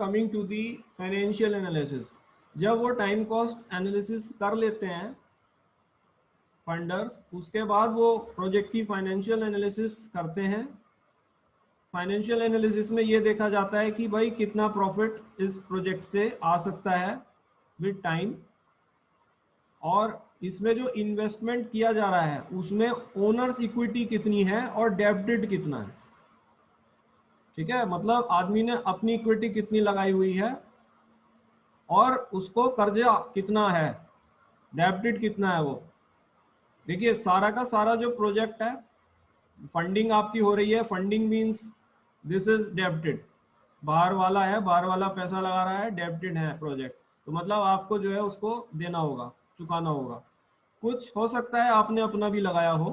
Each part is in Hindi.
Coming to the financial analysis, जब वो टाइम कॉस्ट एनालिसिस कर लेते हैं फंडर्स, उसके बाद वो प्रोजेक्ट की फाइनेंशियल एनालिसिस करते हैं। फाइनेंशियल एनालिसिस में ये देखा जाता है कि भाई कितना प्रॉफिट इस प्रोजेक्ट से आ सकता है विद टाइम, और इसमें जो इन्वेस्टमेंट किया जा रहा है उसमें ओनर्स इक्विटी कितनी है और डेब्टेड कितना है। ठीक है, मतलब आदमी ने अपनी इक्विटी कितनी लगाई हुई है और उसको कर्जा कितना है, डेब्टेड कितना है वो। देखिए सारा का सारा जो प्रोजेक्ट है, फंडिंग आपकी हो रही है, फंडिंग मींस दिस इज डेब्टेड, बाहर वाला है, बाहर वाला पैसा लगा रहा है, डेब्टेड है प्रोजेक्ट, तो मतलब आपको जो है उसको देना होगा, चुकाना होगा। कुछ हो सकता है आपने अपना भी लगाया हो,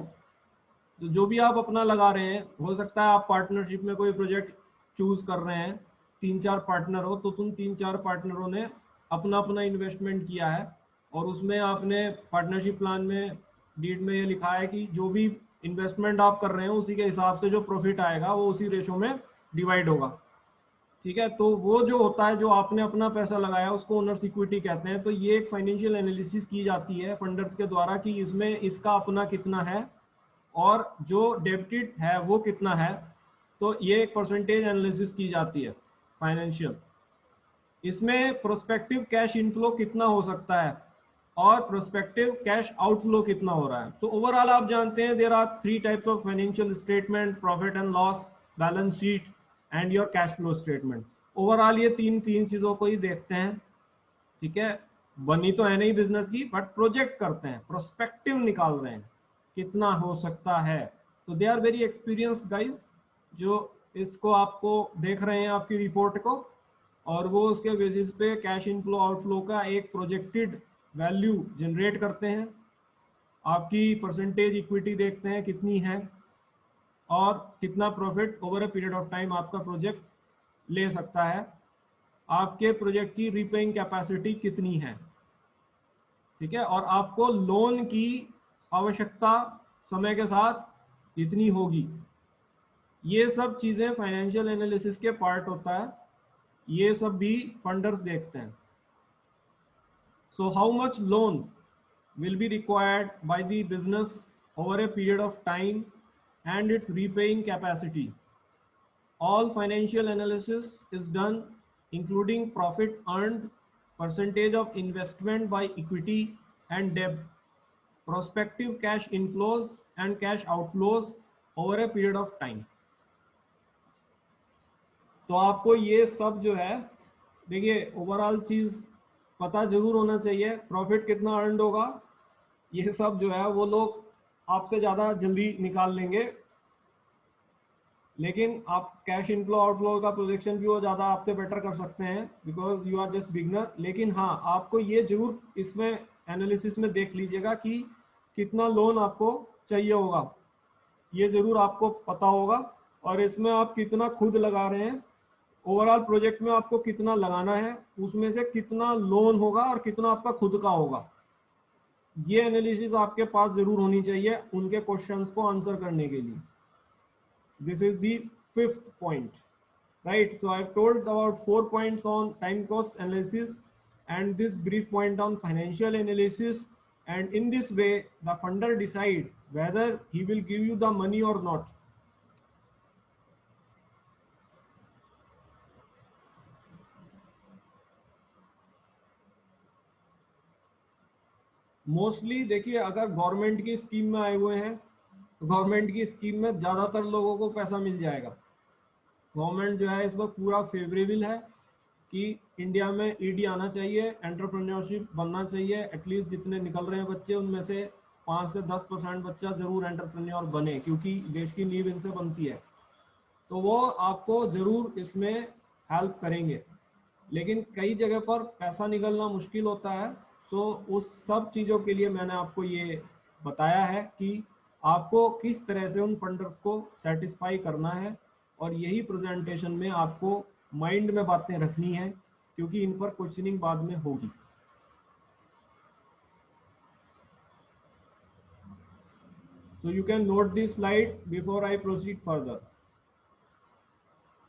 तो जो भी आप अपना लगा रहे हैं, हो सकता है आप पार्टनरशिप में कोई प्रोजेक्ट चूज कर रहे हैं, 3-4 पार्टनर हो, तो तुम 3-4 पार्टनरों ने अपना अपना इन्वेस्टमेंट किया है, और उसमें आपने पार्टनरशिप प्लान में डीड में ये लिखा है कि जो भी इन्वेस्टमेंट आप कर रहे हैं उसी के हिसाब से जो प्रॉफिट आएगा वो उसी रेशो में डिवाइड होगा। ठीक है, तो वो जो होता है, जो आपने अपना पैसा लगाया उसको ओनर्स इक्विटी कहते हैं। तो ये एक फाइनेंशियल एनालिसिस की जाती है फंडर्स के द्वारा कि इसमें इसका अपना कितना है और जो डेबिटेड है वो कितना है। तो ये एक परसेंटेज एनालिसिस की जाती है फाइनेंशियल। इसमें प्रोस्पेक्टिव कैश इनफ्लो कितना हो सकता है और प्रोस्पेक्टिव कैश आउटफ्लो कितना हो रहा है। तो ओवरऑल आप जानते हैं there are 3 types of financial statement, profit and loss, balance sheet and your cash flow statement. Overall ये तीन चीजों को ही देखते हैं। ठीक है, बनी तो है नहीं बिजनेस की, बट प्रोजेक्ट करते हैं, प्रोस्पेक्टिव निकाल रहे हैं कितना हो सकता है। तो they are very experienced guys जो इसको आपको देख रहे हैं आपकी रिपोर्ट को, और वो उसके बेसिस पे कैश इनफ्लो आउटफ्लो का एक प्रोजेक्टेड वैल्यू जनरेट करते हैं। आपकी परसेंटेज इक्विटी देखते हैं कितनी है और कितना profit over a period of time आपका प्रोजेक्ट ले सकता है, आपके प्रोजेक्ट की रीपेइंग कैपेसिटी कितनी है। ठीक है, और आपको लोन की आवश्यकता समय के साथ इतनी होगी। ये सब चीजें फाइनेंशियल एनालिसिस के पार्ट होता है, ये सब भी फंडर्स देखते हैं। So how much loan will be required by the business over a period of time and its repaying capacity. All financial analysis is done including profit earned, percentage of investment by equity and debt, prospective cash inflows and cash outflows over a period of time. तो आपको ये सब जो है, देखिए ओवरऑल चीज पता जरूर होना चाहिए, प्रॉफिट कितना अर्न होगा, ये सब जो है वो लोग आपसे ज़्यादा जल्दी निकाल लेंगे, लेकिन आप कैश इनफ्लो आउटफ्लो का प्रोजेक्शन भी वो ज़्यादा आपसे बेटर कर सकते हैं because you are just beginner. लेकिन हाँ, आपको ये जरूर इसमें एनालिसिस में देख लीजिएगा कि कितना लोन आपको चाहिए होगा, ये जरूर आपको पता होगा, और इसमें आप कितना खुद लगा रहे हैं, ओवरऑल प्रोजेक्ट में आपको कितना लगाना है, उसमें से कितना लोन होगा और कितना आपका खुद का होगा। ये एनालिसिस आपके पास जरूर होनी चाहिए उनके क्वेश्चंस को आंसर करने के लिए। This is the 5th point, right. So I have told about 4 points on time cost analysis and this brief point on financial analysis, and in this way the funder decide whether he will give you the money or not. Mostly देखिए अगर गवर्नमेंट की स्कीम में आए हुए हैं तो गवर्नमेंट की स्कीम में ज़्यादातर लोगों को पैसा मिल जाएगा। गवर्नमेंट जो है इस वक्त पूरा फेवरेबल है कि इंडिया में ईडी आना चाहिए, एंटरप्रेन्योरशिप बनना चाहिए, एटलीस्ट जितने निकल रहे हैं बच्चे उनमें से 5 से 10% बच्चा जरूर एंटरप्रेन्योर बने, क्योंकि देश की नींव इनसे बनती है। तो वो आपको जरूर इसमें हेल्प करेंगे, लेकिन कई जगह पर पैसा निकलना मुश्किल होता है। तो उस सब चीज़ों के लिए मैंने आपको ये बताया है कि आपको किस तरह से उन फंडर्स को सेटिस्फाई करना है, और यही प्रेजेंटेशन में आपको माइंड में बातें रखनी है, क्योंकि इन पर क्वेश्चनिंग बाद में होगी। So you can note this slide before I proceed further.